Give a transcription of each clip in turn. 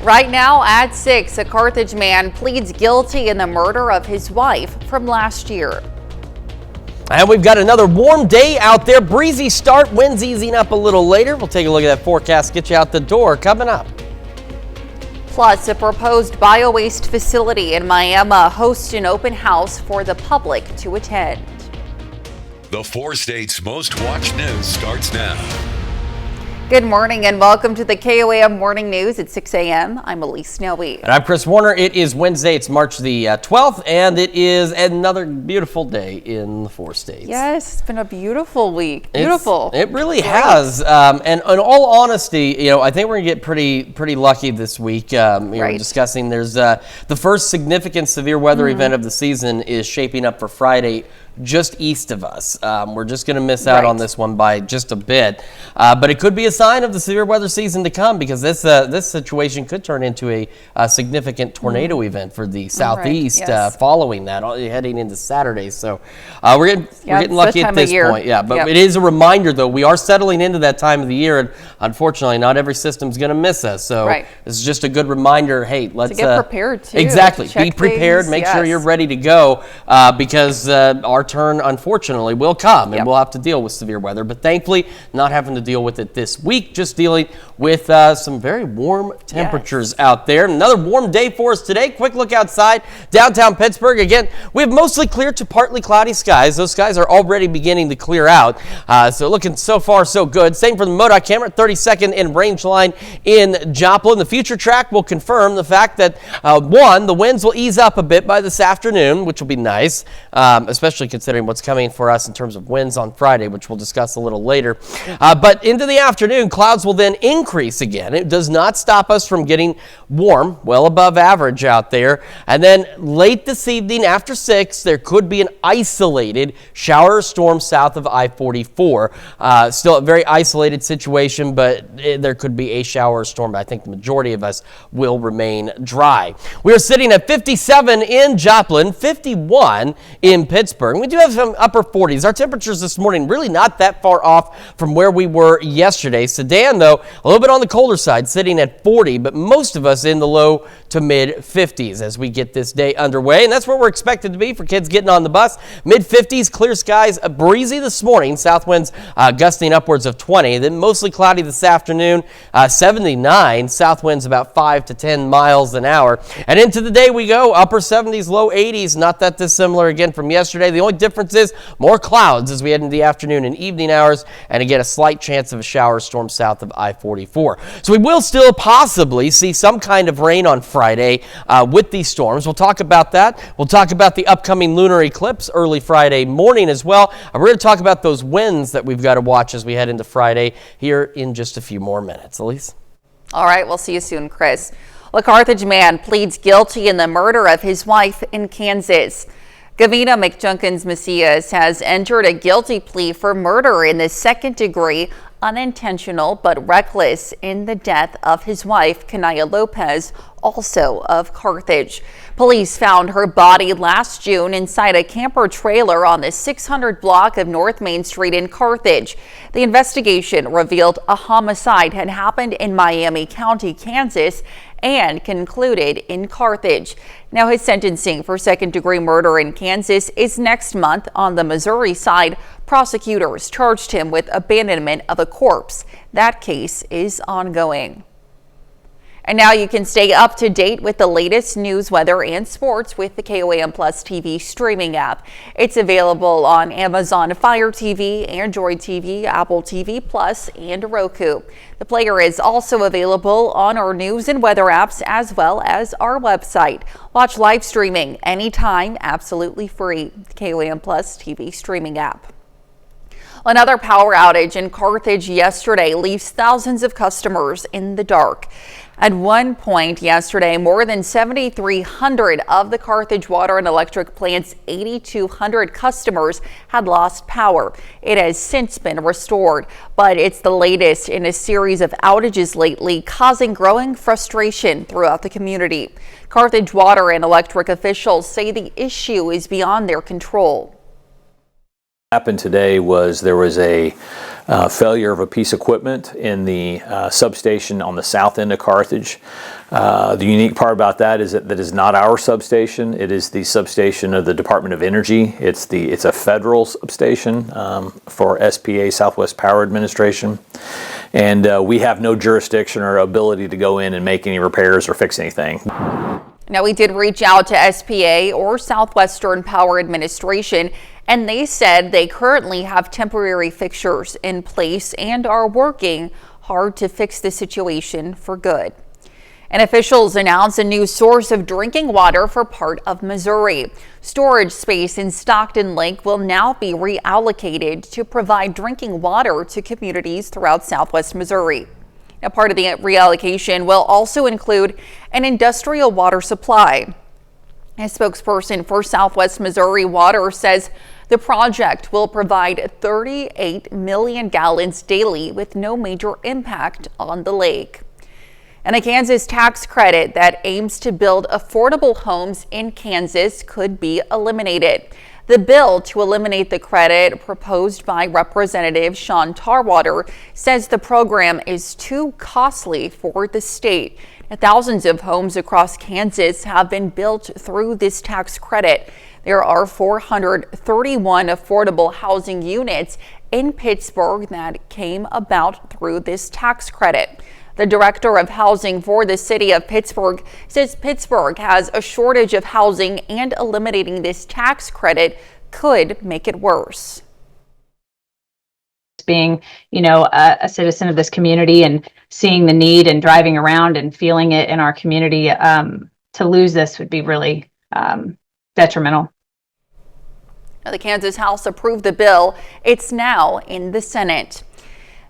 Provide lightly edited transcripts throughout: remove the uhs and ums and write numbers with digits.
Right now at 6, a Carthage man pleads guilty in the murder of his wife from last year. And we've got another warm day out there. Breezy start, winds easing up a little later. We'll take a look at that forecast, get you out the door coming up. Plus, a proposed biowaste facility in Miami hosts an open house for the public to attend. The 4 states' most watched news starts now. Good morning and welcome to the KOAM Morning News at 6 a.m. I'm Elise Snowy. And I'm Chris Warner. It is Wednesday. It's March the 12th, and it is another beautiful day in the 4 states. Yes, it's been a beautiful week. Beautiful. It really has. And in all honesty, I think we're going to get pretty lucky this week. We're discussing there's the first significant severe weather event of the season is shaping up for Friday just east of us. We're just going to miss out on this one by just a bit. But it could be a sign of the severe weather season to come, because this situation could turn into a significant tornado event for the southeast following that, heading into Saturday. So we're getting lucky at this point. Yeah, but it is a reminder, though, we are settling into that time of the year, and unfortunately, not every system's going to miss us. So this is just a good reminder. Hey, let's get prepared too. Exactly, be prepared. Make sure you're ready to go, because our turn, unfortunately, will come, and we'll have to deal with severe weather. But thankfully, not having to deal with it this week, just dealing with some very warm temperatures out there. Another warm day for us today. Quick look outside downtown Pittsburgh. Again, we have mostly clear to partly cloudy skies. Those skies are already beginning to clear out. So looking so far so good. Same for the MoDOT camera, 32nd and range line in Joplin. The future track will confirm the fact that the winds will ease up a bit by this afternoon, which will be nice, especially considering what's coming for us in terms of winds on Friday, which we'll discuss a little later. But into the afternoon, clouds will then increase again. It does not stop us from getting warm, well above average out there. And then late this evening after 6, there could be an isolated shower or storm south of I-44. Still a very isolated situation, but there could be a shower or storm. But I think the majority of us will remain dry. We are sitting at 57 in Joplin, 51 in Pittsburgh. We do have some upper 40s. Our temperatures this morning really not that far off from where we were yesterday. Sedan, though, a little bit on the colder side, sitting at 40, but most of us in the low to mid 50s as we get this day underway. And that's where we're expected to be for kids getting on the bus. Mid 50s, clear skies, breezy this morning. South winds gusting upwards of 20. Then mostly cloudy this afternoon, 79. South winds about 5 to 10 miles an hour. And into the day we go, upper 70s, low 80s. Not that dissimilar again from yesterday. The only difference is more clouds as we head into the afternoon and evening hours, and again a slight chance of a shower storm south of I-44. So we will still possibly see some kind of rain on Friday with these storms. We'll talk about that. We'll talk about the upcoming lunar eclipse early Friday morning as well. We're going to talk about those winds that we've got to watch as we head into Friday here in just a few more minutes. Elise? All right, we'll see you soon, Chris. A Carthage man pleads guilty in the murder of his wife in Kansas. Gavina McJunkins Macias has entered a guilty plea for murder in the second degree, unintentional but reckless, in the death of his wife, Kanaya Lopez, also of Carthage. Police found her body last June inside a camper trailer on the 600 block of North Main Street in Carthage. The investigation revealed a homicide had happened in Miami County, Kansas, and concluded in Carthage. Now his sentencing for second-degree murder in Kansas is next month. On the Missouri side, prosecutors charged him with abandonment of a corpse. That case is ongoing. And now you can stay up to date with the latest news, weather, and sports with the KOAM Plus TV streaming app. It's available on Amazon Fire TV, Android TV, Apple TV Plus, and Roku. The player is also available on our news and weather apps as well as our website. Watch live streaming anytime, absolutely free. KOAM Plus TV streaming app. Another power outage in Carthage yesterday leaves thousands of customers in the dark. At one point yesterday, more than 7,300 of the Carthage Water and Electric plant's 8,200 customers had lost power. It has since been restored, but it's the latest in a series of outages lately, causing growing frustration throughout the community. Carthage Water and Electric officials say the issue is beyond their control. Happened today was there was a failure of a piece of equipment in the substation on the south end of Carthage. The unique part about that is that is not our substation. It is the substation of the Department of Energy. It's a federal substation for SPA, Southwest Power Administration, and we have no jurisdiction or ability to go in and make any repairs or fix anything. Now, we did reach out to SPA or Southwestern Power Administration, and they said they currently have temporary fixtures in place and are working hard to fix the situation for good. And officials announced a new source of drinking water for part of Missouri. Storage space in Stockton Lake will now be reallocated to provide drinking water to communities throughout Southwest Missouri. Now, part of the reallocation will also include an industrial water supply. A spokesperson for Southwest Missouri Water says the project will provide 38 million gallons daily with no major impact on the lake. And a Kansas tax credit that aims to build affordable homes in Kansas could be eliminated. The bill to eliminate the credit, proposed by Representative Sean Tarwater, says the program is too costly for the state. Thousands of homes across Kansas have been built through this tax credit. There are 431 affordable housing units in Pittsburgh that came about through this tax credit. The director of housing for the city of Pittsburgh says Pittsburgh has a shortage of housing and eliminating this tax credit could make it worse. Being, a citizen of this community and seeing the need and driving around and feeling it in our community, to lose this would be really detrimental. Now, the Kansas House approved the bill. It's now in the Senate.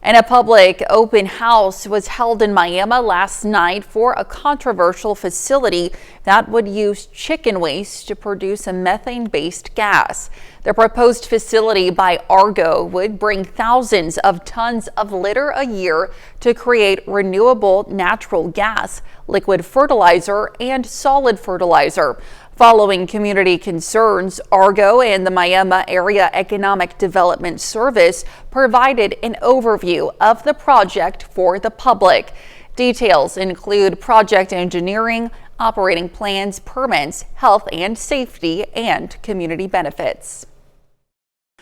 And a public open house was held in Miami last night for a controversial facility that would use chicken waste to produce a methane-based gas. The proposed facility by Argo would bring thousands of tons of litter a year to create renewable natural gas, liquid fertilizer, and solid fertilizer. Following community concerns, Argo and the Miami Area Economic Development Service provided an overview of the project for the public. Details include project engineering, operating plans, permits, health and safety, and community benefits.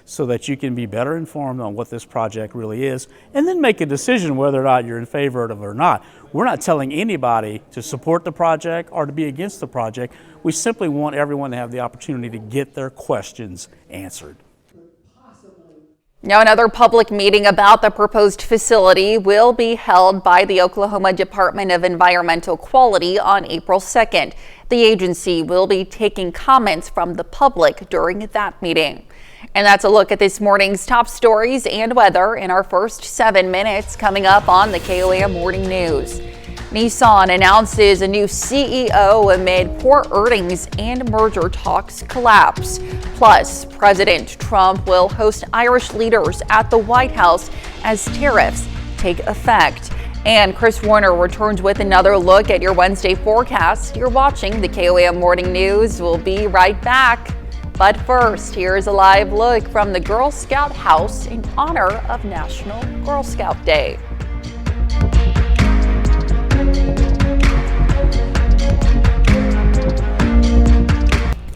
So that you can be better informed on what this project really is, and then make a decision whether or not you're in favor of it or not. We're not telling anybody to support the project or to be against the project. We simply want everyone to have the opportunity to get their questions answered. Now, another public meeting about the proposed facility will be held by the Oklahoma Department of Environmental Quality on April 2nd. The agency will be taking comments from the public during that meeting. And that's a look at this morning's top stories and weather in our first 7 minutes coming up on the KOAM Morning News. Nissan announces a new CEO amid poor earnings and merger talks collapse. Plus, President Trump will host Irish leaders at the White House as tariffs take effect. And Chris Warner returns with another look at your Wednesday forecast. You're watching the KOAM Morning News. We'll be right back. But first, here's a live look from the Girl Scout House in honor of National Girl Scout Day.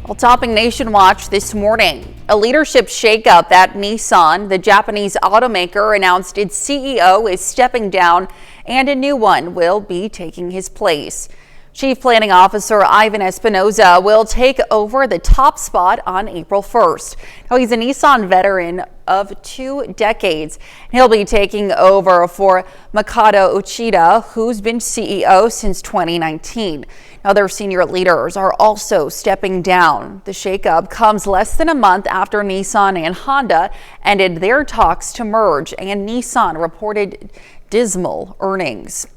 Well, topping Nation Watch this morning, a leadership shakeup at Nissan. The Japanese automaker announced its CEO is stepping down and a new one will be taking his place. Chief Planning Officer Ivan Espinoza will take over the top spot on April 1st. Now, he's a Nissan veteran of 2 decades. He'll be taking over for Makoto Uchida, who's been CEO since 2019. Now, their senior leaders are also stepping down. The shakeup comes less than a month after Nissan and Honda ended their talks to merge, and Nissan reported dismal earnings.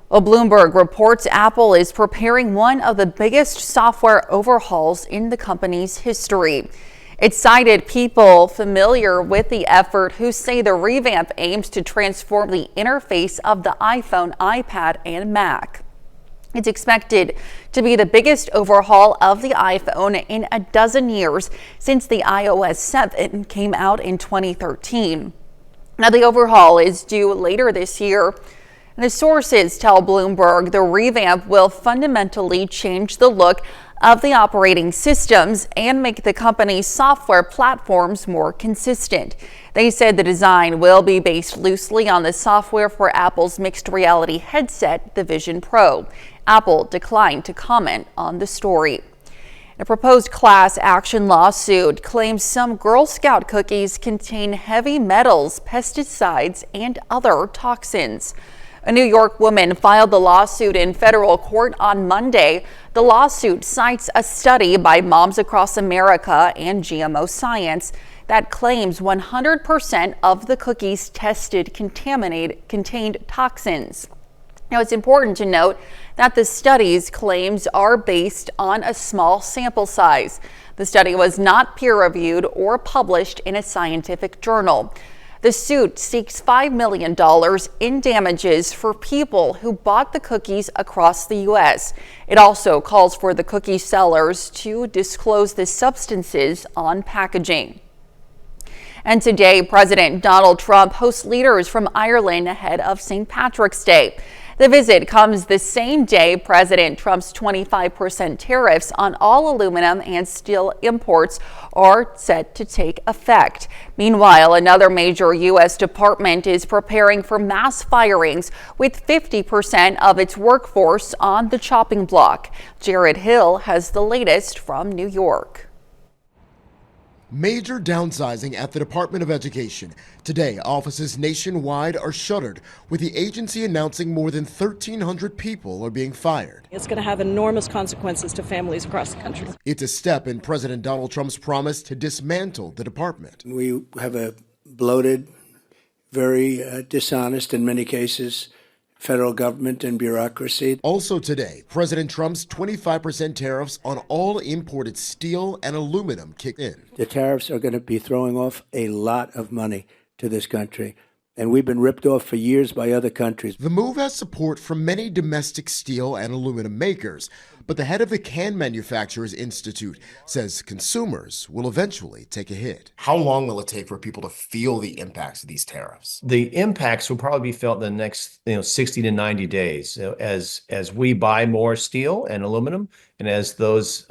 Well, Bloomberg reports Apple is preparing one of the biggest software overhauls in the company's history. It cited people familiar with the effort who say the revamp aims to transform the interface of the iPhone, iPad, and Mac. It's expected to be the biggest overhaul of the iPhone in a dozen years since the iOS 7 came out in 2013. Now, the overhaul is due later this year. And the sources tell Bloomberg the revamp will fundamentally change the look of the operating systems and make the company's software platforms more consistent. They said the design will be based loosely on the software for Apple's mixed reality headset, the Vision Pro. Apple declined to comment on the story. A proposed class action lawsuit claims some Girl Scout cookies contain heavy metals, pesticides, and other toxins. A New York woman filed the lawsuit in federal court on Monday. The lawsuit cites a study by Moms Across America and GMO Science that claims 100% of the cookies tested contained toxins. Now, it's important to note that the study's claims are based on a small sample size. The study was not peer-reviewed or published in a scientific journal. The suit seeks $5 million in damages for people who bought the cookies across the U.S. It also calls for the cookie sellers to disclose the substances on packaging. And today, President Donald Trump hosts leaders from Ireland ahead of St. Patrick's Day. The visit comes the same day President Trump's 25% tariffs on all aluminum and steel imports are set to take effect. Meanwhile, another major U.S. department is preparing for mass firings with 50% of its workforce on the chopping block. Jared Hill has the latest from New York. Major downsizing at the Department of Education. Today, offices nationwide are shuttered, with the agency announcing more than 1,300 people are being fired. It's going to have enormous consequences to families across the country. It's a step in President Donald Trump's promise to dismantle the department. We have a bloated, very dishonest, in many cases, federal government and bureaucracy. Also today, President Trump's 25% tariffs on all imported steel and aluminum kick in. The tariffs are going to be throwing off a lot of money to this country, and we've been ripped off for years by other countries. The move has support from many domestic steel and aluminum makers, but the head of the Can Manufacturers Institute says consumers will eventually take a hit. How long will it take for people to feel the impacts of these tariffs? The impacts will probably be felt in the next 60 to 90 days as we buy more steel and aluminum, and as those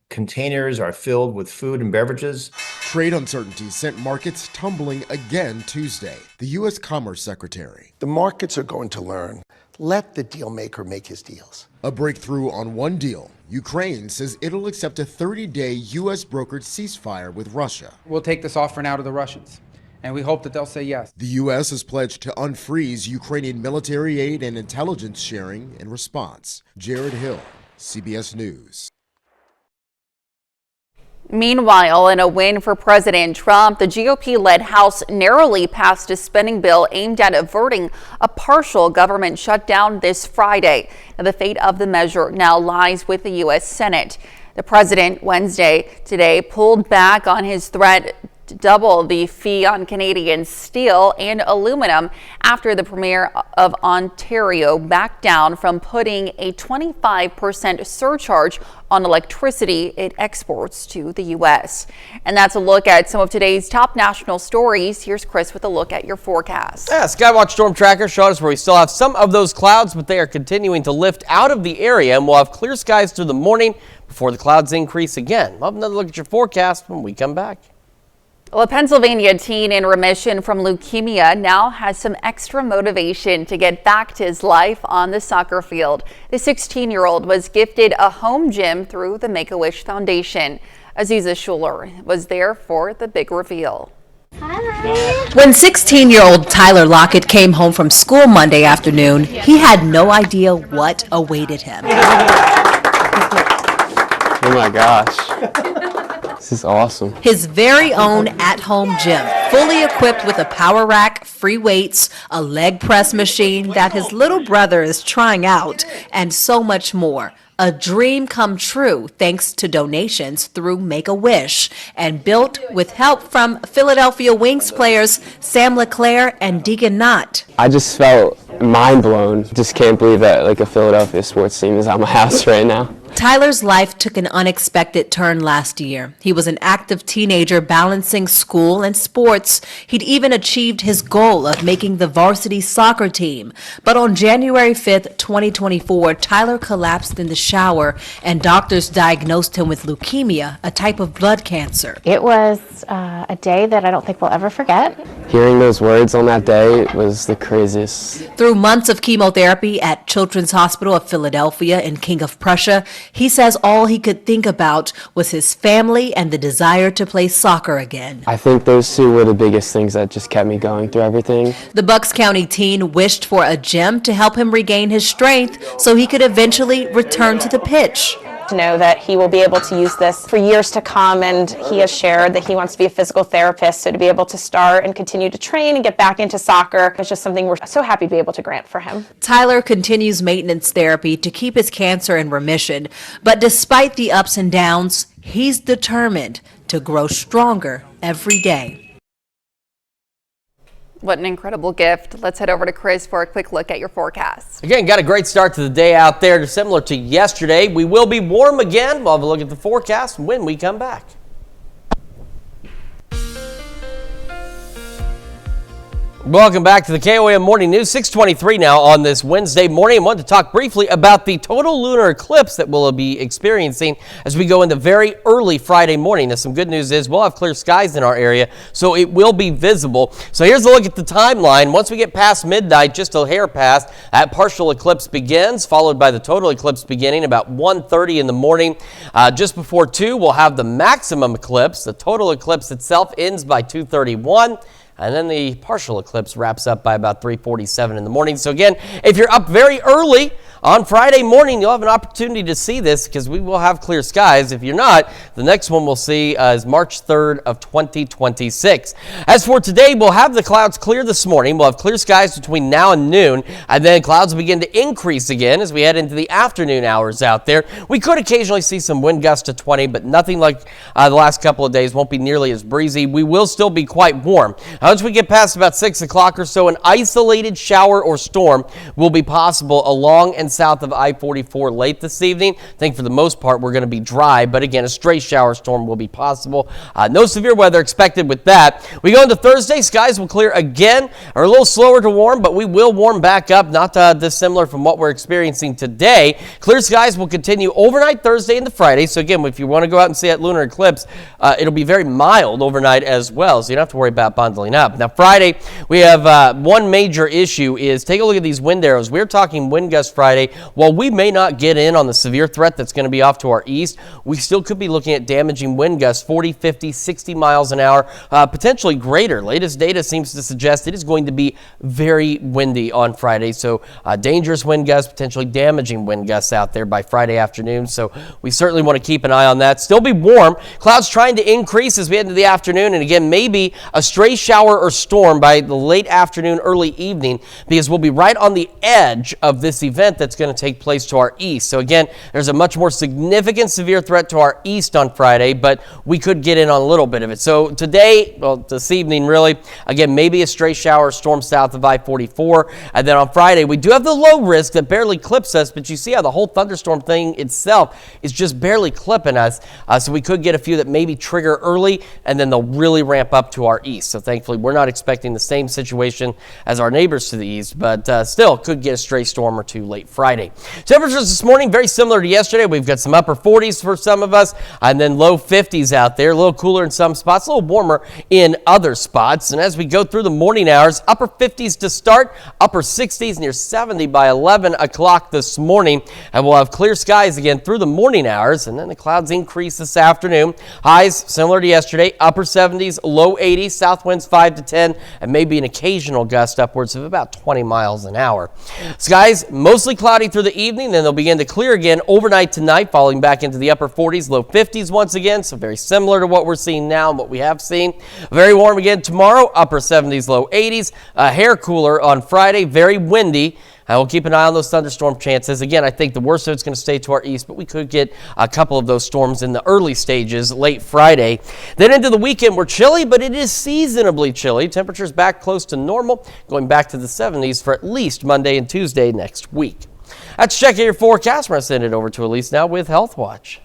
containers are filled with food and beverages. Trade uncertainty sent markets tumbling again Tuesday. The U.S. Commerce Secretary. The markets are going to learn. Let the deal maker make his deals. A breakthrough on one deal. Ukraine says it'll accept a 30-day U.S. brokered ceasefire with Russia. We'll take this offer now to the Russians, and we hope that they'll say yes. The U.S. has pledged to unfreeze Ukrainian military aid and intelligence sharing in response. Jared Hill, CBS News. Meanwhile, in a win for President Trump, the GOP-led House narrowly passed a spending bill aimed at averting a partial government shutdown this Friday. Now, the fate of the measure now lies with the U.S. Senate. The president today pulled back on his threat to double the fee on Canadian steel and aluminum after the Premier of Ontario backed down from putting a 25% surcharge on electricity it exports to the U.S. And that's a look at some of today's top national stories. Here's Chris with a look at your forecast. Yeah, Skywatch Storm Tracker showed us where we still have some of those clouds, but they are continuing to lift out of the area, and we'll have clear skies through the morning before the clouds increase again. We'll have another look at your forecast when we come back. Well, a Pennsylvania teen in remission from leukemia now has some extra motivation to get back to his life on the soccer field. The 16-year-old was gifted a home gym through the Make-A-Wish Foundation. Aziza Schuler was there for the big reveal. Hi. When 16-year-old Tyler Lockett came home from school Monday afternoon, he had no idea what awaited him. Oh my gosh. This is awesome. His very own at-home gym, fully equipped with a power rack, free weights, a leg press machine that his little brother is trying out, and so much more. a dream come true thanks to donations through Make-A-Wish, and built with help from Philadelphia Wings players Sam LeClaire and Deegan Knott. I just felt mind blown. Just can't believe that like a Philadelphia sports team is at my house right now. Tyler's life took an unexpected turn last year. He was an active teenager balancing school and sports. He'd even achieved his goal of making the varsity soccer team. But on January 5th, 2024, Tyler collapsed in the shower and doctors diagnosed him with leukemia, a type of blood cancer. It was a day that I don't think we'll ever forget. Hearing those words on that day was the craziest. Through months of chemotherapy at Children's Hospital of Philadelphia and King of Prussia, he says all he could think about was his family and the desire to play soccer again. I think those two were the biggest things that just kept me going through everything. The Bucks County teen wished for a gym to help him regain his strength so he could eventually return to the pitch. To know that he will be able to use this for years to come, and he has shared that he wants to be a physical therapist, so to be able to start and continue to train and get back into soccer is just something we're so happy to be able to grant for him. Tyler continues maintenance therapy to keep his cancer in remission, but despite the ups and downs, he's determined to grow stronger every day. What an incredible gift. Let's head over to Chris for a quick look at your forecast. Again, got a great start to the day out there, similar to yesterday. We will be warm again. We'll have a look at the forecast when we come back. Welcome back to the KOAM Morning News, 6:23 now on this Wednesday morning. I wanted to talk briefly about the total lunar eclipse that we'll be experiencing as we go into very early Friday morning. Now, some good news is we'll have clear skies in our area, so it will be visible. So here's a look at the timeline. Once we get past midnight, just a hair past, that partial eclipse begins, followed by the total eclipse beginning about 1:30 in the morning. Just before 2, we'll have the maximum eclipse. The total eclipse itself ends by 2:31. And then the partial eclipse wraps up by about 3:47 in the morning. So again, if you're up very early on Friday morning, you'll have an opportunity to see this because we will have clear skies. If you're not, the next one we'll see is March 3rd of 2026. As for today, we'll have the clouds clear this morning. We'll have clear skies between now and noon, and then clouds will begin to increase again as we head into the afternoon hours out there. We could occasionally see some wind gusts to 20, but nothing like the last couple of days. Won't be nearly as breezy. We will still be quite warm. Once we get past about 6 o'clock or so, an isolated shower or storm will be possible along and south of I-44 late this evening. I think for the most part we're going to be dry, but again, a stray shower storm will be possible. No severe weather expected with that. We go into Thursday, skies will clear again, are a little slower to warm, but we will warm back up, not dissimilar from what we're experiencing today. Clear skies will continue overnight Thursday into Friday. So again, if you want to go out and see that lunar eclipse, it'll be very mild overnight as well, so you don't have to worry about bundling up. Now Friday, we have one major issue is take a look at these wind arrows. We're talking wind gusts Friday. While we may not get in on the severe threat that's going to be off to our east, we still could be looking at damaging wind gusts 40, 50, 60 miles an hour, potentially greater. Latest data seems to suggest it is going to be very windy on Friday. So dangerous wind gusts, potentially damaging wind gusts out there by Friday afternoon. So we certainly want to keep an eye on that. Still be warm. Clouds trying to increase as we head into the afternoon. And again, maybe a stray shower or storm by the late afternoon, early evening, because we'll be right on the edge of this event that's going to take place to our east. So again, there's a much more significant severe threat to our east on Friday, but we could get in on a little bit of it. So today, well, this evening really, again, maybe a stray shower or storm south of I-44. And then on Friday, we do have the low risk that barely clips us, but you see how the whole thunderstorm thing itself is just barely clipping us. So we could get a few that maybe trigger early, and then they'll really ramp up to our east. So thankfully, we're not expecting the same situation as our neighbors to the east, but still could get a stray storm or two late Friday. Temperatures this morning, very similar to yesterday. We've got some upper 40s for some of us, and then low 50s out there. A little cooler in some spots, a little warmer in other spots. And as we go through the morning hours, upper 50s to start, upper 60s, near 70 by 11 o'clock this morning. And we'll have clear skies again through the morning hours, and then the clouds increase this afternoon. Highs similar to yesterday, upper 70s, low 80s, south winds 5 to 10, and maybe an occasional gust upwards of about 20 miles an hour. Skies mostly cloudy through the evening, then they'll begin to clear again overnight tonight, falling back into the upper 40s, low 50s once again, so very similar to what we're seeing now and what we have seen. Very warm again tomorrow, upper 70s, low 80s. A hair cooler on Friday, very windy. We'll keep an eye on those thunderstorm chances. Again, I think the worst of it's going to stay to our east, but we could get a couple of those storms in the early stages late Friday. Then into the weekend, we're chilly, but it is seasonably chilly. Temperatures back close to normal, going back to the 70s for at least Monday and Tuesday next week. Let's check your forecast. We're going to send it over to Elise now with Health Watch.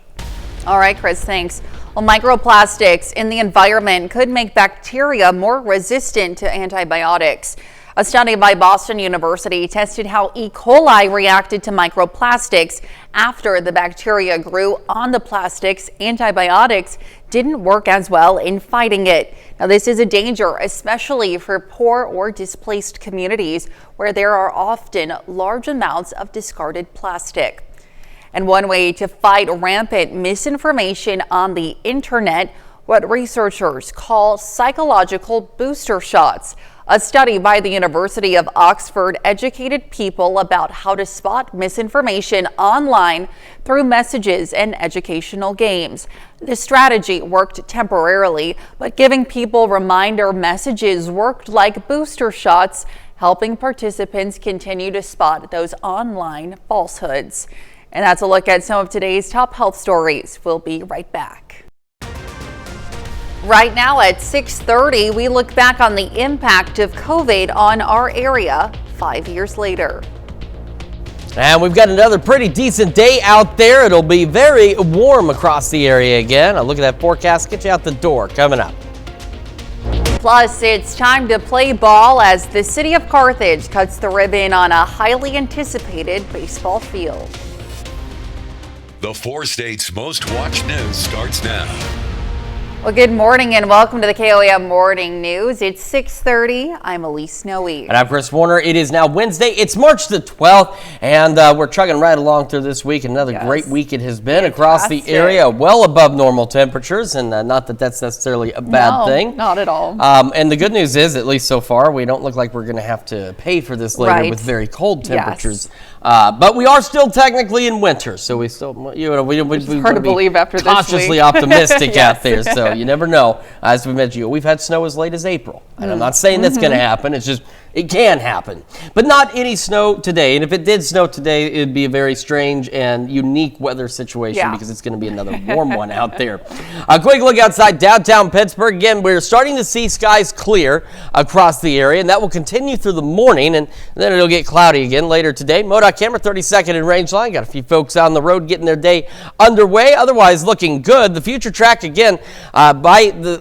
All right, Chris, thanks. Well, microplastics in the environment could make bacteria more resistant to antibiotics. A study by Boston University tested how E. coli reacted to microplastics after the bacteria grew on the plastics. Antibiotics didn't work as well in fighting it. Now, this is a danger, especially for poor or displaced communities where there are often large amounts of discarded plastic. And one way to fight rampant misinformation on the internet, what researchers call psychological booster shots. A study by the University of Oxford educated people about how to spot misinformation online through messages and educational games. The strategy worked temporarily, but giving people reminder messages worked like booster shots, helping participants continue to spot those online falsehoods. And that's a look at some of today's top health stories. We'll be right back. Right now at 6:30, we look back on the impact of COVID on our area 5 years later. And we've got another pretty decent day out there. It'll be very warm across the area again. A look at that forecast, get you out the door coming up. Plus, it's time to play ball as the city of Carthage cuts the ribbon on a highly anticipated baseball field. The 4 states' most watched news starts now. Well, good morning and welcome to the KOAM Morning News. It's 6:30. I'm Elise Snowy. And I'm Chris Warner. It is now Wednesday. It's March the 12th, and we're chugging right along through this week. Another great week it has been across the area, well above normal temperatures, and not that that's necessarily a bad thing. Not at all. And the good news is, at least so far, we don't look like we're going to have to pay for this later with very cold temperatures. But we are still technically in winter, so we still, we hard to believe after this week. Cautiously optimistic out there. So you never know. As we mentioned, we've had snow as late as April, and I'm not saying that's going to happen. It's just it can happen, but not any snow today. And if it did snow today, it'd be a very strange and unique weather situation because it's going to be another warm one out there. A quick look outside downtown Pittsburgh. Again, we're starting to see skies clear across the area, and that will continue through the morning, and then it'll get cloudy again later today. MoDOT camera 32nd and range line. Got a few folks on the road getting their day underway. Otherwise, looking good. The future track again by the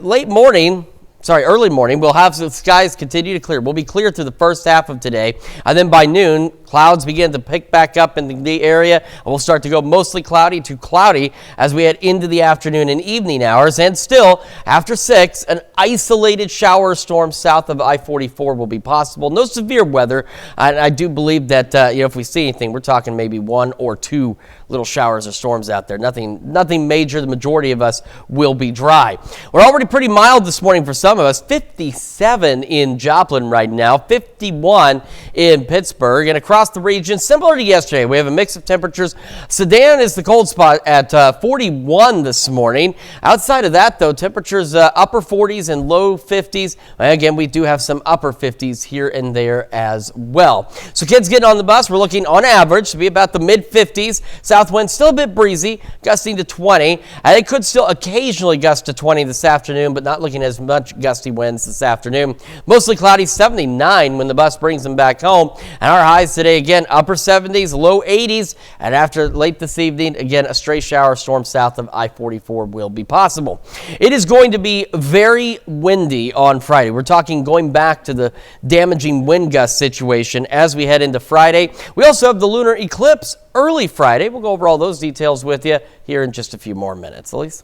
early morning, we'll have the skies continue to clear. We'll be clear through the first half of today. And then by noon, clouds begin to pick back up in the area. And we'll start to go mostly cloudy to cloudy as we head into the afternoon and evening hours. And still, after 6, an isolated shower storm south of I-44 will be possible. No severe weather. And I do believe that, if we see anything, we're talking maybe 1 or 2 little showers or storms out there. Nothing major. The majority of us will be dry. We're already pretty mild this morning for some of us. 57 in Joplin right now, 51 in Pittsburgh, and across the region, similar to yesterday, we have a mix of temperatures. Sedan is the cold spot at 41 this morning. Outside of that, though, temperatures upper 40s and low 50s. Again, we do have some upper 50s here and there as well. So kids getting on the bus, we're looking on average to be about the mid 50s. South wind still a bit breezy, gusting to 20. And it could still occasionally gust to 20 this afternoon, but not looking as much gusty winds this afternoon. Mostly cloudy, 79 when the bus brings them back home. And our highs today, again, upper 70s, low 80s. And after late this evening, again, a stray shower storm south of I-44 will be possible. It is going to be very windy on Friday. We're talking going back to the damaging wind gust situation as we head into Friday. We also have the lunar eclipse early Friday. We'll go over all those details with you here in just a few more minutes. Elise?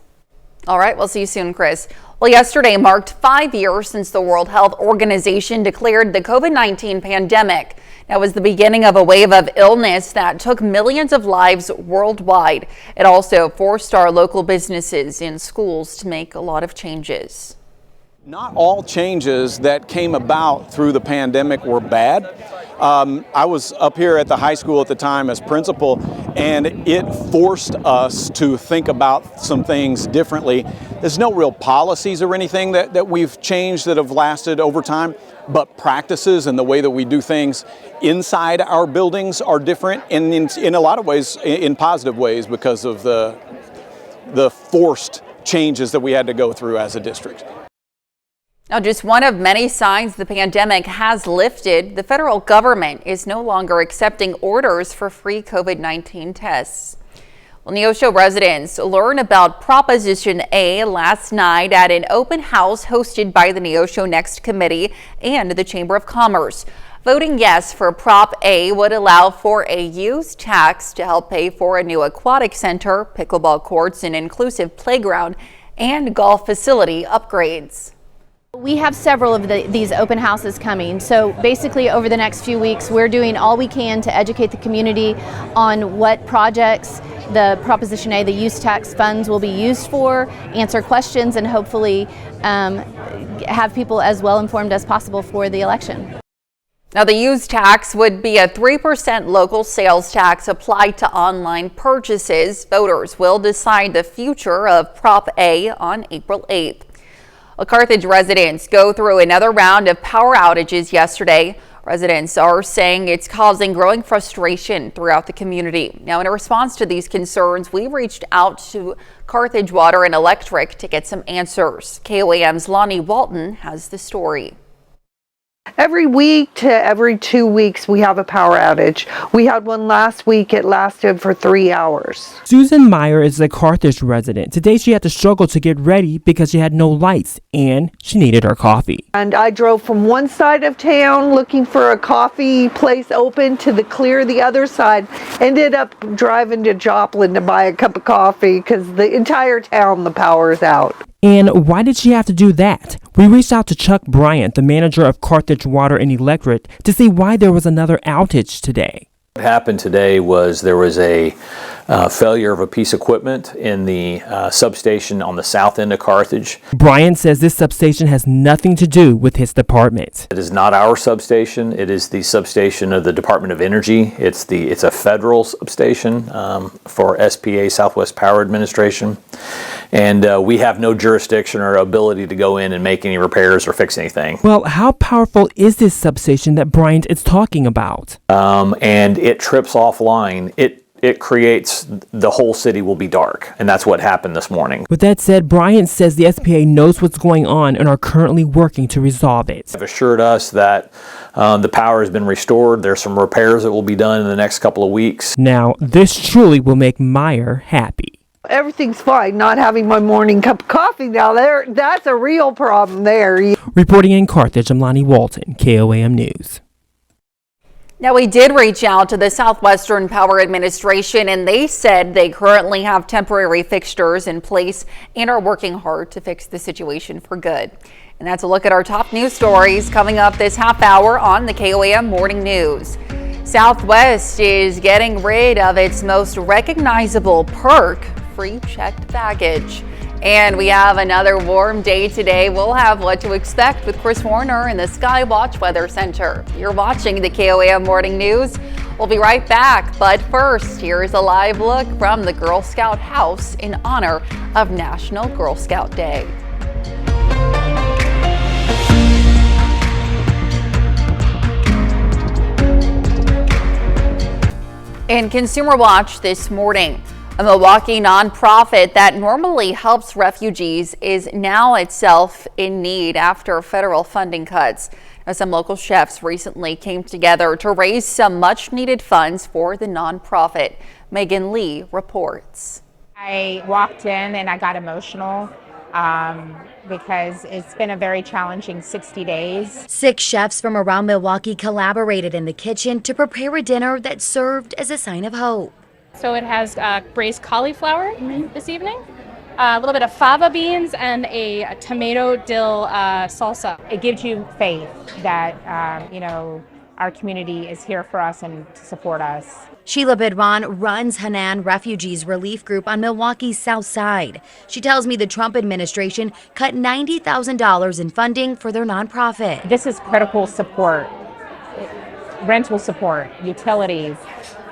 All right, we'll see you soon, Chris. Well, yesterday marked 5 years since the World Health Organization declared the COVID-19 pandemic. That was the beginning of a wave of illness that took millions of lives worldwide. It also forced our local businesses and schools to make a lot of changes. Not all changes that came about through the pandemic were bad. I was up here at the high school at the time as principal, and it forced us to think about some things differently. There's no real policies or anything that we've changed that have lasted over time, but practices and the way that we do things inside our buildings are different, and in a lot of ways, in positive ways, because of the forced changes that we had to go through as a district. Now, just one of many signs the pandemic has lifted, the federal government is no longer accepting orders for free COVID-19 tests. Well, Neosho residents learned about Proposition A last night at an open house hosted by the Neosho Next Committee and the Chamber of Commerce. Voting yes for Prop A would allow for a use tax to help pay for a new aquatic center, pickleball courts, an inclusive playground, and golf facility upgrades. We have several of these open houses coming. So basically over the next few weeks, we're doing all we can to educate the community on what projects the Proposition A, the use tax funds, will be used for, answer questions, and hopefully have people as well informed as possible for the election. Now, the use tax would be a 3% local sales tax applied to online purchases. Voters will decide the future of Prop A on April 8th. Well, Carthage residents go through another round of power outages yesterday. Residents are saying it's causing growing frustration throughout the community. Now, in a response to these concerns, we reached out to Carthage Water and Electric to get some answers. KOAM's Lonnie Walton has the story. Every week to every 2 weeks, we have a power outage. We had one last week. It lasted for 3 hours. Susan Meyer is a Carthage resident. Today, she had to struggle to get ready because she had no lights and she needed her coffee. And I drove from one side of town looking for a coffee place open to the other side. Ended up driving to Joplin to buy a cup of coffee because the entire town, the power is out. And why did she have to do that? We reached out to Chuck Bryant, the manager of Carthage Water and Electric, to see why there was another outage today. What happened today was there was a failure of a piece of equipment in the substation on the south end of Carthage. Bryant says this substation has nothing to do with his department. It is not our substation. It is the substation of the Department of Energy. It's a federal substation for SPA, Southwest Power Administration. And we have no jurisdiction or ability to go in and make any repairs or fix anything. Well, how powerful is this substation that Bryant is talking about? And it trips offline. It creates the whole city will be dark, and that's what happened this morning. With that said, Bryant says the SPA knows what's going on and are currently working to resolve it. They've assured us that the power has been restored. There's some repairs that will be done in the next couple of weeks. Now, this truly will make Meyer happy. Everything's fine. Not having my morning cup of coffee now, that's a real problem there. Reporting in Carthage, I'm Lonnie Walton, KOAM News. Now, we did reach out to the Southwestern Power Administration, and they said they currently have temporary fixtures in place and are working hard to fix the situation for good. And that's a look at our top news stories coming up this half hour on the KOAM Morning News. Southwest is getting rid of its most recognizable perk, free checked baggage. And we have another warm day today. We'll have what to expect with Chris Warner in the Skywatch Weather Center. You're watching the KOAM Morning News. We'll be right back. But first, here's a live look from the Girl Scout House in honor of National Girl Scout Day. In Consumer Watch this morning, a Milwaukee nonprofit that normally helps refugees is now itself in need after federal funding cuts. Now, some local chefs recently came together to raise some much needed funds for the nonprofit. Megan Lee reports. I walked in and I got emotional because it's been a very challenging 60 days. 6 chefs from around Milwaukee collaborated in the kitchen to prepare a dinner that served as a sign of hope. So it has braised cauliflower this evening, a little bit of fava beans, and a tomato dill salsa. It gives you faith that, our community is here for us and to support us. Sheila Bidwan runs Hanan Refugees Relief Group on Milwaukee's South Side. She tells me the Trump administration cut $90,000 in funding for their nonprofit. This is critical support. rental support, utilities,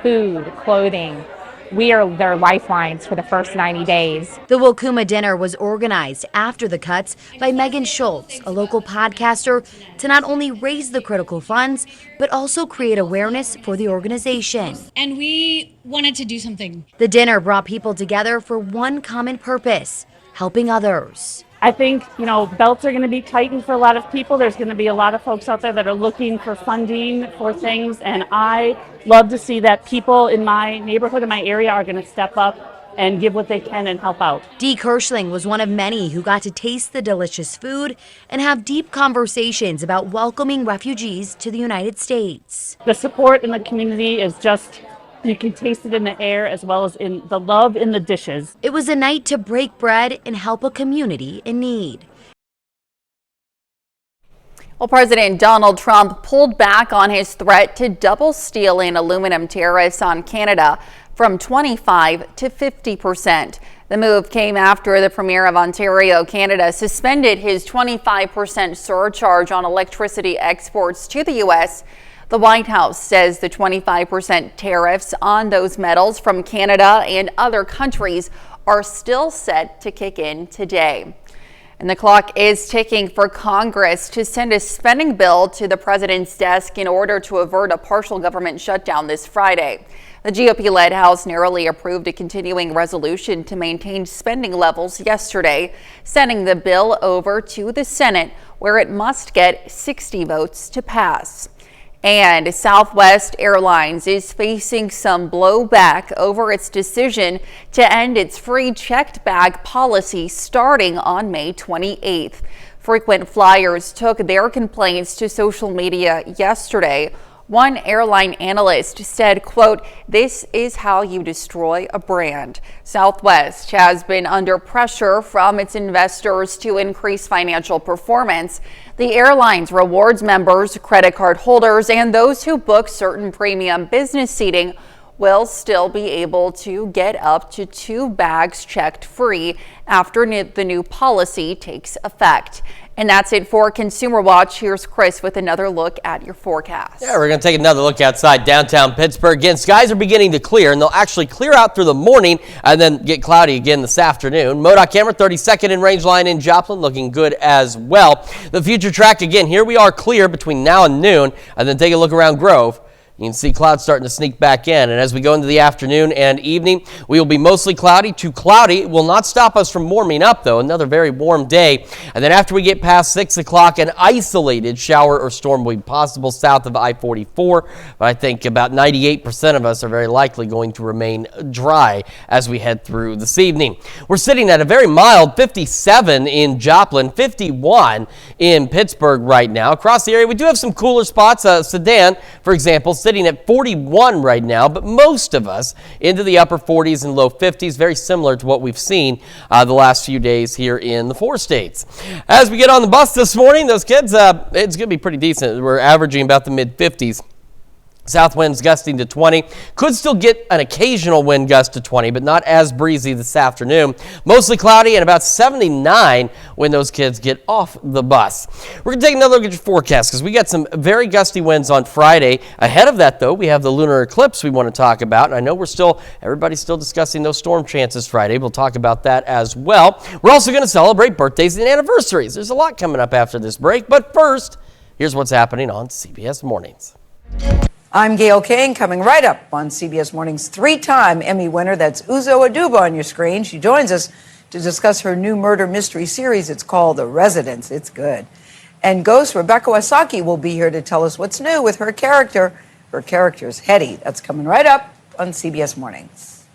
food, clothing. We are their lifelines for the first 90 days. The Wakuma dinner was organized after the cuts by Megan Schultz, a local podcaster, to not only raise the critical funds, but also create awareness for the organization. And we wanted to do something. The dinner brought people together for one common purpose, helping others. I think, belts are going to be tightened for a lot of people. There's going to be a lot of folks out there that are looking for funding for things. And I love to see that people in my neighborhood, in my area, are going to step up and give what they can and help out. Dee Kirschling was one of many who got to taste the delicious food and have deep conversations about welcoming refugees to the United States. The support in the community is just, you can taste it in the air as well as in the love in the dishes. It was a night to break bread and help a community in need. Well, President Donald Trump pulled back on his threat to double steel and aluminum tariffs on Canada from 25 to 50%. The move came after the Premier of Ontario, Canada, suspended his 25% surcharge on electricity exports to the U.S. The White House says the 25% tariffs on those metals from Canada and other countries are still set to kick in today. And the clock is ticking for Congress to send a spending bill to the president's desk in order to avert a partial government shutdown this Friday. The GOP-led House narrowly approved a continuing resolution to maintain spending levels yesterday, sending the bill over to the Senate, where it must get 60 votes to pass. And Southwest Airlines is facing some blowback over its decision to end its free checked bag policy starting on May 28th. Frequent flyers took their complaints to social media yesterday. One airline analyst said, quote, "This is how you destroy a brand." Southwest has been under pressure from its investors to increase financial performance. The airlines rewards members, credit card holders, and those who book certain premium business seating will still be able to get up to 2 bags checked free after the new policy takes effect. And that's it for Consumer Watch. Here's Chris with another look at your forecast. Yeah, we're going to take another look outside downtown Pittsburgh. Again, skies are beginning to clear, and they'll actually clear out through the morning and then get cloudy again this afternoon. MoDOT camera 32nd in range line in Joplin looking good as well. The future track, again, here we are clear between now and noon, and then take a look around Grove. You can see clouds starting to sneak back in, and as we go into the afternoon and evening, we will be mostly cloudy to cloudy. It will not stop us from warming up, though. Another very warm day. And then after we get past 6 o'clock, an isolated shower or storm will be possible south of I-44. But I think about 98% of us are very likely going to remain dry as we head through this evening. We're sitting at a very mild 57 in Joplin, 51 in Pittsburgh right now. Across the area, we do have some cooler spots. Sedan, for example, sitting at 41 right now, but most of us into the upper 40s and low 50s, very similar to what we've seen the last few days here in the 4 states. As we get on the bus this morning, those kids, it's going to be pretty decent. We're averaging about the mid 50s. South winds gusting to 20. Could still get an occasional wind gust to 20, but not as breezy this afternoon. Mostly cloudy and about 79 when those kids get off the bus. We're going to take another look at your forecast because we got some very gusty winds on Friday. Ahead of that, though, we have the lunar eclipse we want to talk about. And I know everybody's still discussing those storm chances Friday. We'll talk about that as well. We're also going to celebrate birthdays and anniversaries. There's a lot coming up after this break. But first, here's what's happening on CBS Mornings. I'm Gail King, coming right up on CBS Mornings' 3-time Emmy winner. That's Uzo Aduba on your screen. She joins us to discuss her new murder mystery series. It's called The Residence. It's good. And ghost Rebecca Wasaki will be here to tell us what's new with her character. Her character's Hetty. That's coming right up on CBS Mornings.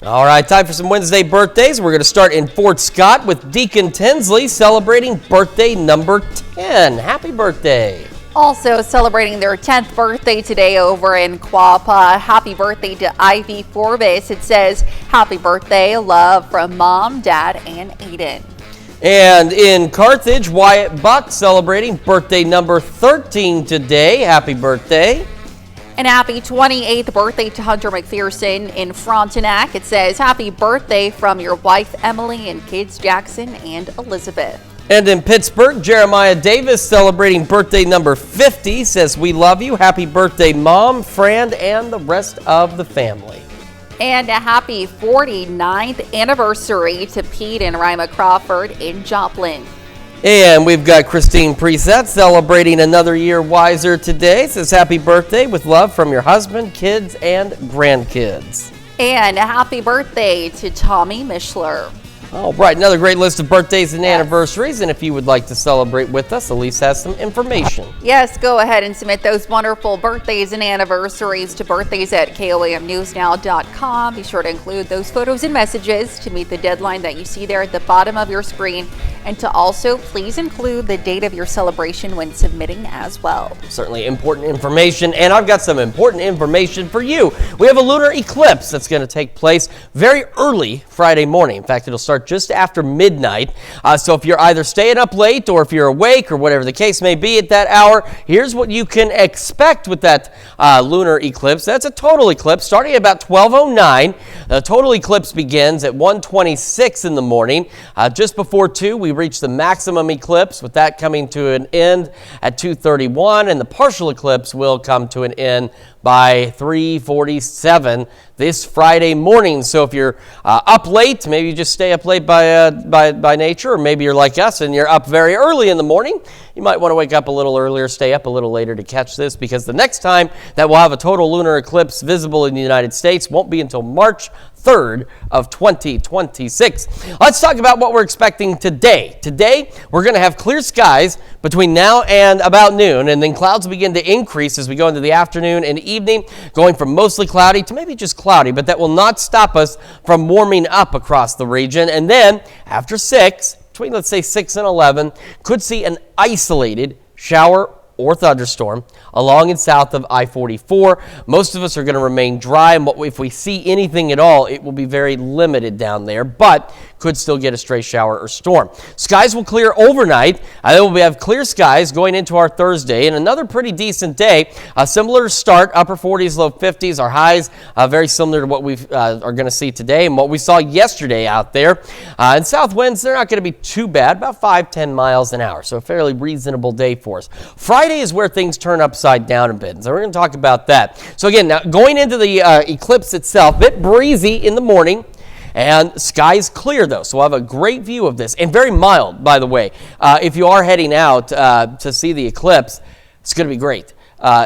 All right, time for some Wednesday birthdays. We're going to start in Fort Scott with Deacon Tinsley celebrating birthday number 10. Happy birthday. Also celebrating their 10th birthday today over in Quapaw. Happy birthday to Ivy Forbes. It says, happy birthday, love from Mom, Dad, and Aiden. And in Carthage, Wyatt Buck celebrating birthday number 13 today. Happy birthday. And happy 28th birthday to Hunter McPherson in Frontenac. It says, happy birthday from your wife, Emily, and kids, Jackson and Elizabeth. And in Pittsburgh, Jeremiah Davis, celebrating birthday number 50, says, "We love you. Happy birthday, Mom, Fran, and the rest of the family." And a happy 49th anniversary to Pete and Rima Crawford in Joplin. And we've got Christine Preset celebrating another year wiser today. Says, "Happy birthday with love from your husband, kids, and grandkids." And a happy birthday to Tommy Mishler. All right, another great list of birthdays and anniversaries. And if you would like to celebrate with us, Elise has some information. Yes, go ahead and submit those wonderful birthdays and anniversaries to birthdays@KOAMnewsnow.com. Be sure to include those photos and messages to meet the deadline that you see there at the bottom of your screen. And to also please include the date of your celebration when submitting as well. Certainly important information. And I've got some important information for you. We have a lunar eclipse that's going to take place very early Friday morning. In fact, it'll start just after midnight. So if you're either staying up late or if you're awake or whatever the case may be at that hour, here's what you can expect with that lunar eclipse. That's a total eclipse starting at about 12:09. The total eclipse begins at 1:26 in the morning. Just before 2, we reach the maximum eclipse, with that coming to an end at 2:31, and the partial eclipse will come to an end by 3:47 this Friday morning. So if you're up late, maybe you just stay up late by nature, or maybe you're like us and you're up very early in the morning, you might want to wake up a little earlier, stay up a little later to catch this, because the next time that we'll have a total lunar eclipse visible in the United States won't be until March 3rd of 2026. Let's talk about what we're expecting today. Today, we're going to have clear skies between now and about noon, and then clouds begin to increase as we go into the afternoon and evening, going from mostly cloudy to maybe just cloudy, but that will not stop us from warming up across the region. And then after 6, between let's say 6 and 11, could see an isolated shower or thunderstorm along and south of I-44. Most of us are going to remain dry, and if we see anything at all, it will be very limited down there, but could still get a stray shower or storm. Skies will clear overnight. Then we'll have clear skies going into our Thursday, and another pretty decent day. A similar start, upper 40s, low 50s. Our highs very similar to what we are going to see today and what we saw yesterday out there. And south winds, they're not going to be too bad, about 5-10 miles an hour, so a fairly reasonable day for us. Friday is where things turn upside down a bit, and so we're going to talk about that. So again, now going into the eclipse itself, a bit breezy in the morning, and skies clear though, so we'll have a great view of this, and very mild, by the way. If you are heading out to see the eclipse, it's going to be great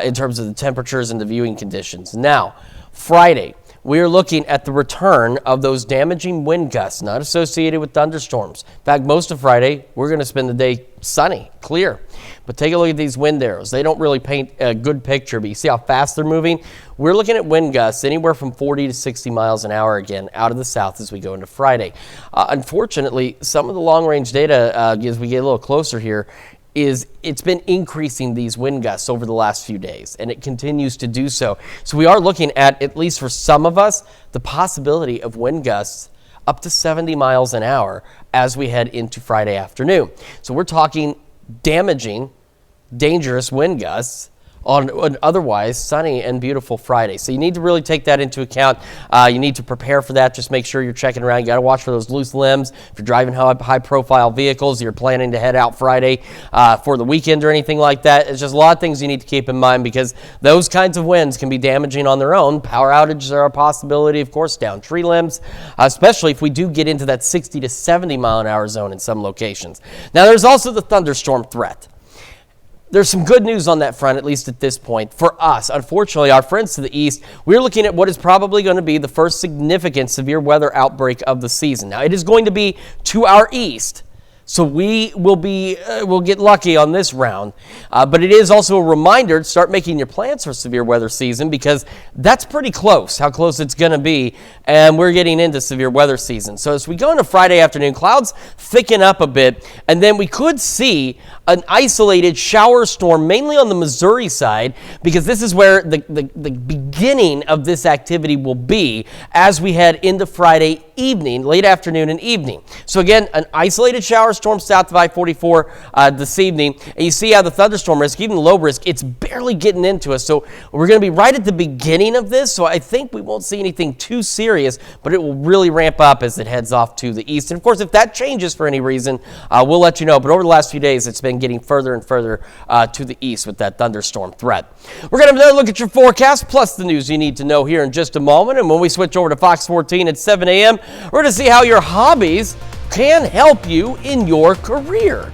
in terms of the temperatures and the viewing conditions. Now, Friday, we are looking at the return of those damaging wind gusts, not associated with thunderstorms. In fact, most of Friday, we're going to spend the day sunny, clear. But take a look at these wind arrows. They don't really paint a good picture, but you see how fast they're moving? We're looking at wind gusts anywhere from 40 to 60 miles an hour again out of the south as we go into Friday. Unfortunately, some of the long-range data, as we get a little closer here, it's been increasing these wind gusts over the last few days, and it continues to do so. So we are looking at least for some of us, the possibility of wind gusts up to 70 miles an hour as we head into Friday afternoon. So we're talking damaging, dangerous wind gusts on an otherwise sunny and beautiful Friday. So you need to really take that into account. You need to prepare for that. Just make sure you're checking around. You got to watch for those loose limbs. If you're driving high-profile vehicles, you're planning to head out Friday for the weekend or anything like that. It's just a lot of things you need to keep in mind, because those kinds of winds can be damaging on their own. Power outages are a possibility, of course, down tree limbs, especially if we do get into that 60 to 70 mile an hour zone in some locations. Now, there's also the thunderstorm threat. There's some good news on that front, at least at this point. For us, unfortunately, our friends to the east, we're looking at what is probably going to be the first significant severe weather outbreak of the season. Now, it is going to be to our east, so we will we'll get lucky on this round. But it is also a reminder to start making your plans for severe weather season, because that's pretty close, how close it's going to be, and we're getting into severe weather season. So as we go into Friday afternoon, clouds thicken up a bit, and then we could see an isolated shower storm, mainly on the Missouri side, because this is where the beginning of this activity will be as we head into Friday evening, late afternoon and evening. So again, an isolated shower shower storm south of I-44 this evening. And you see how the thunderstorm risk, even the low risk, it's barely getting into us. So we're going to be right at the beginning of this. So I think we won't see anything too serious, but it will really ramp up as it heads off to the east. And of course, if that changes for any reason, we'll let you know. But over the last few days, it's been getting further and further to the east with that thunderstorm threat. We're going to have another look at your forecast, plus the news you need to know here in just a moment. And when we switch over to Fox 14 at 7 a.m., we're going to see how your hobbies can help you in your career.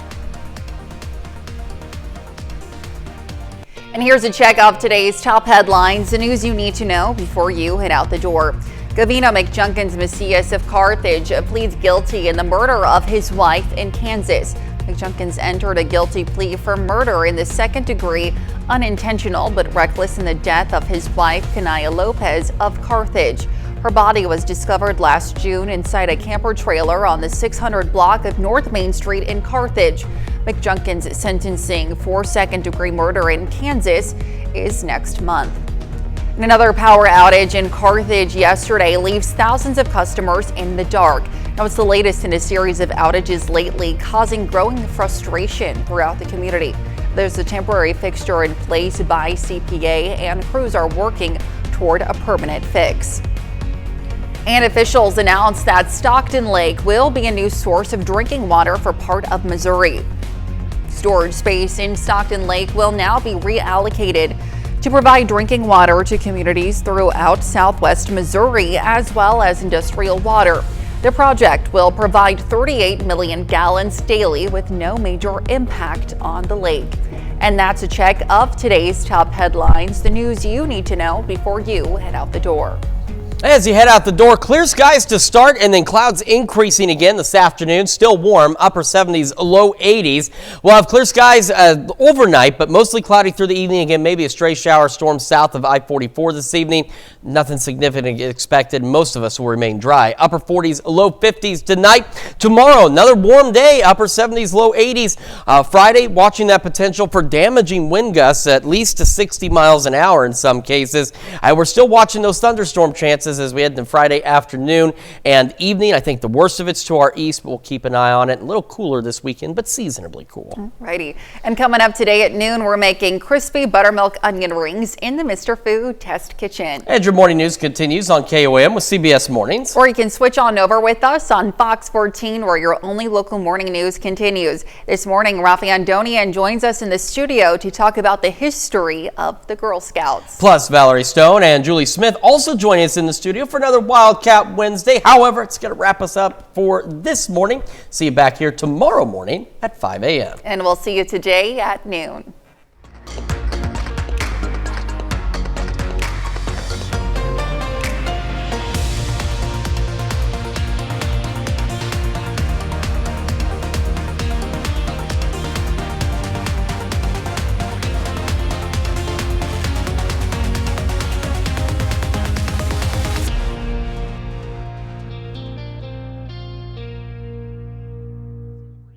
And here's a check of today's top headlines, the news you need to know before you head out the door. Gavino McJunkins Macias of Carthage pleads guilty in the murder of his wife in Kansas. McJunkins entered a guilty plea for murder in the second degree, unintentional but reckless in the death of his wife, Kanaya Lopez of Carthage. Her body was discovered last June inside a camper trailer on the 600 block of North Main Street in Carthage. McJunkins' sentencing for second-degree murder in Kansas is next month. And another power outage in Carthage yesterday leaves thousands of customers in the dark. Now, it's the latest in a series of outages lately, causing growing frustration throughout the community. There's a temporary fixture in place by CPA, and crews are working toward a permanent fix. And officials announced that Stockton Lake will be a new source of drinking water for part of Missouri. Storage space in Stockton Lake will now be reallocated to provide drinking water to communities throughout southwest Missouri, as well as industrial water. The project will provide 38 million gallons daily with no major impact on the lake. And that's a check of today's top headlines, the news you need to know before you head out the door. As you head out the door, clear skies to start and then clouds increasing again this afternoon. Still warm, upper 70s, low 80s. We'll have clear skies overnight, but mostly cloudy through the evening. Again, maybe a stray shower storm south of I-44 this evening. Nothing significant expected. Most of us will remain dry. Upper 40s, low 50s tonight. Tomorrow, another warm day, upper 70s, low 80s. Friday, watching that potential for damaging wind gusts at least to 60 miles an hour in some cases. We're still watching those thunderstorm chances as we head into Friday afternoon and evening. I think the worst of it's to our east, but we'll keep an eye on it. A little cooler this weekend, but seasonably cool. Righty. And coming up today at noon, we're making crispy buttermilk onion rings in the Mr. Food Test Kitchen. And your morning news continues on KOM with CBS Mornings. Or you can switch on over with us on Fox 14, where your only local morning news continues. This morning, Rafi Andonian joins us in the studio to talk about the history of the Girl Scouts. Plus, Valerie Stone and Julie Smith also join us in the studio for another Wildcat Wednesday. However, it's going to wrap us up for this morning. See you back here tomorrow morning at 5 a.m. And we'll see you today at noon.